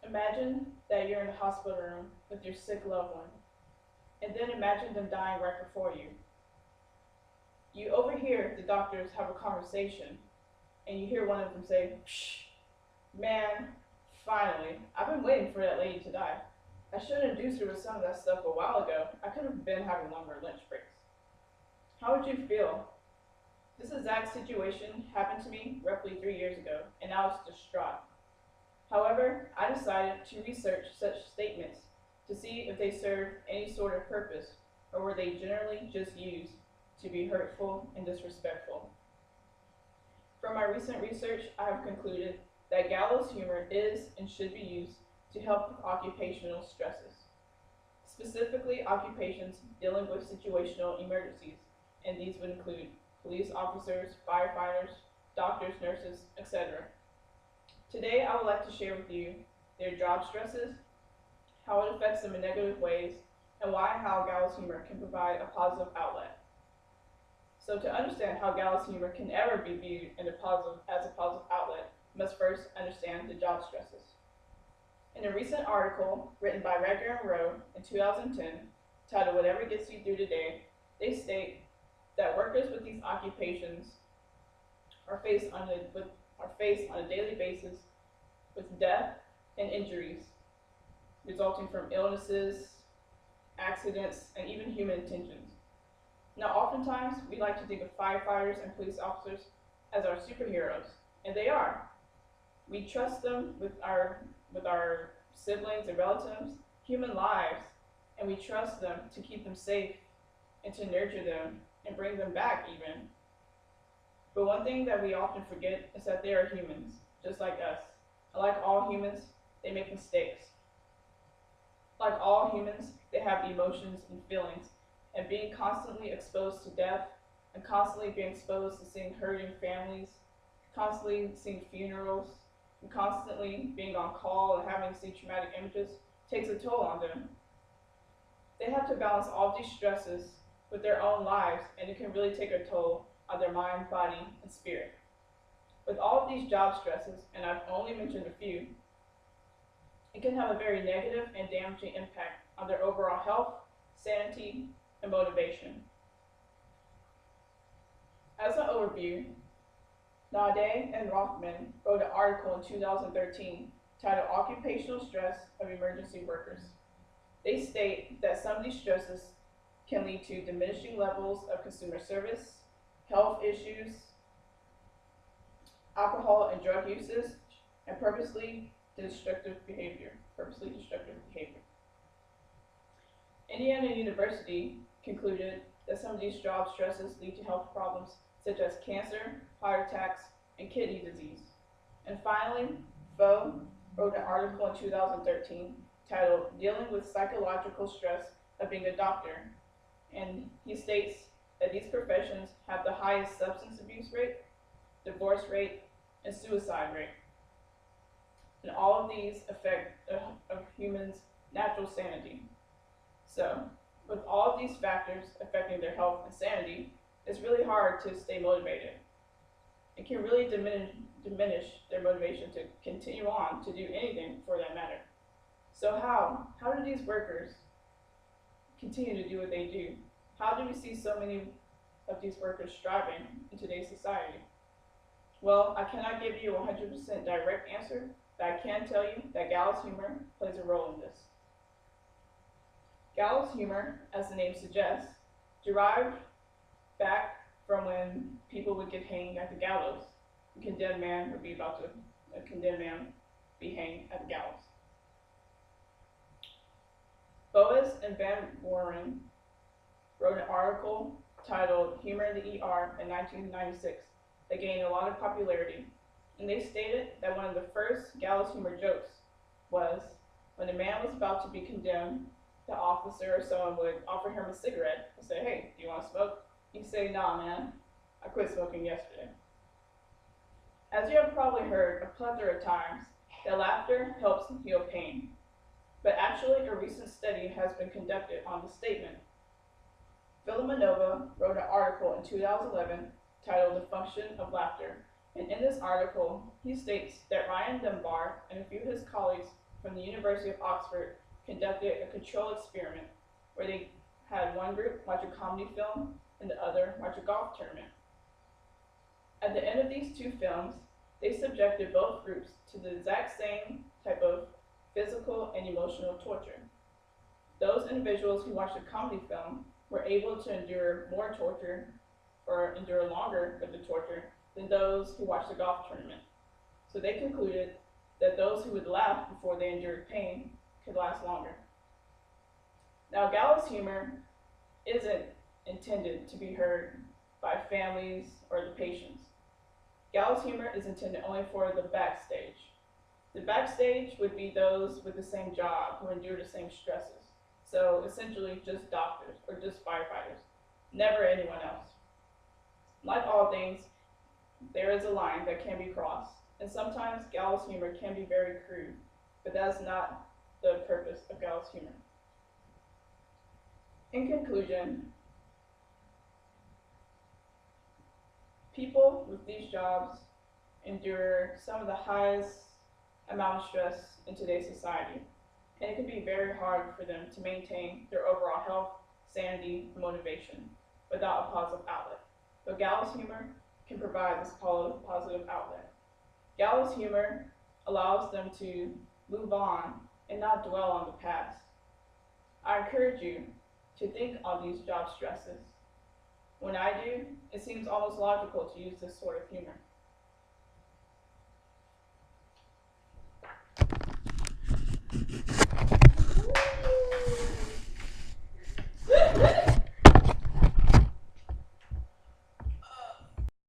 Imagine that you're in a hospital room with your sick loved one, and then imagine them dying right before you. You overhear the doctors have a conversation, and you hear one of them say, "Psh, man, finally, I've been waiting for that lady to die. I should have induced her with some of that stuff a while ago. I could have been having longer lunch breaks." How would you feel? This exact situation happened to me roughly 3 years ago, and I was distraught. However, I decided to research such statements to see if they served any sort of purpose or were they generally just used to be hurtful and disrespectful. From my recent research, I have concluded that gallows humor is and should be used to help with occupational stresses, specifically occupations dealing with situational emergencies, and these would include police officers, firefighters, doctors, nurses, etc. Today, I would like to share with you their job stresses, how it affects them in negative ways, and why and how gallows humor can provide a positive outlet. So to understand how gallows humor can ever be viewed as a positive outlet, you must first understand the job stresses. In a recent article written by Redger and Rowe in 2010, titled "Whatever Gets You Through Today," they state that workers with these occupations are faced on a daily basis with death and injuries resulting from illnesses, accidents, and even human intentions. Now, oftentimes, we like to think of firefighters and police officers as our superheroes, and they are. We trust them with our siblings and relatives, human lives, and we trust them to keep them safe and to nurture them and bring them back even. But one thing that we often forget is that they are humans, just like us. And like all humans, they make mistakes. Like all humans, they have emotions and feelings, and being constantly exposed to death and constantly being exposed to seeing hurting families, constantly seeing funerals, and constantly being on call and having to see traumatic images takes a toll on them. They have to balance all these stresses with their own lives, and it can really take a toll on their mind, body, and spirit. With all of these job stresses, and I've only mentioned a few, it can have a very negative and damaging impact on their overall health, sanity, and motivation. As an overview, Nade and Rothman wrote an article in 2013 titled "Occupational Stress of Emergency Workers." They state that some of these stresses can lead to diminishing levels of consumer service, health issues, alcohol and drug usage, and purposely destructive behavior. Indiana University concluded that some of these job stresses lead to health problems such as cancer, heart attacks, and kidney disease. And finally, Vo wrote an article in 2013 titled "Dealing with Psychological Stress of Being a Doctor," and he states that these professions have the highest substance abuse rate, divorce rate, and suicide rate. And all of these affect a human's natural sanity. So, with all of these factors affecting their health and sanity, it's really hard to stay motivated. It can really diminish their motivation to continue on to do anything for that matter. So how do these workers continue to do what they do? How do we see so many of these workers striving in today's society? Well, I cannot give you a 100% direct answer, but I can tell you that gallows humor plays a role in this. Gallows humor, as the name suggests, derived back from when people would get hanged at the gallows. A condemned man would be hanged at the gallows. Boas and Van Warren wrote an article titled "Humor in the ER" in 1996 that gained a lot of popularity, and they stated that one of the first gallows humor jokes was when a man was about to be condemned, the officer or someone would offer him a cigarette and say, "Hey, do you want to smoke?" He'd say, "Nah, man, I quit smoking yesterday." As you have probably heard a plethora of times, that laughter helps heal pain. But actually, a recent study has been conducted on this statement. Villamanova wrote an article in 2011 titled "The Function of Laughter," and in this article, he states that Ryan Dunbar and a few of his colleagues from the University of Oxford conducted a control experiment where they had one group watch a comedy film and the other watch a golf tournament. At the end of these two films, they subjected both groups to the exact same type of physical and emotional torture. Those individuals who watched the comedy film were able to endure more torture or endure longer with the torture than those who watched the golf tournament. So they concluded that those who would laugh before they endured pain could last longer. Now, gallows humor isn't intended to be heard by families or the patients. Gallows humor is intended only for the backstage. The backstage would be those with the same job who endure the same stresses. So essentially just doctors or just firefighters, never anyone else. Like all things, there is a line that can be crossed, and sometimes gallows humor can be very crude, but that's not the purpose of gallows humor. In conclusion, people with these jobs endure some of the highest amount of stress in today's society, and it can be very hard for them to maintain their overall health, sanity, and motivation without a positive outlet. But gallows humor can provide this positive outlet. Gallows humor allows them to move on and not dwell on the past. I encourage you to think on these job stresses. When I do, it seems almost logical to use this sort of humor.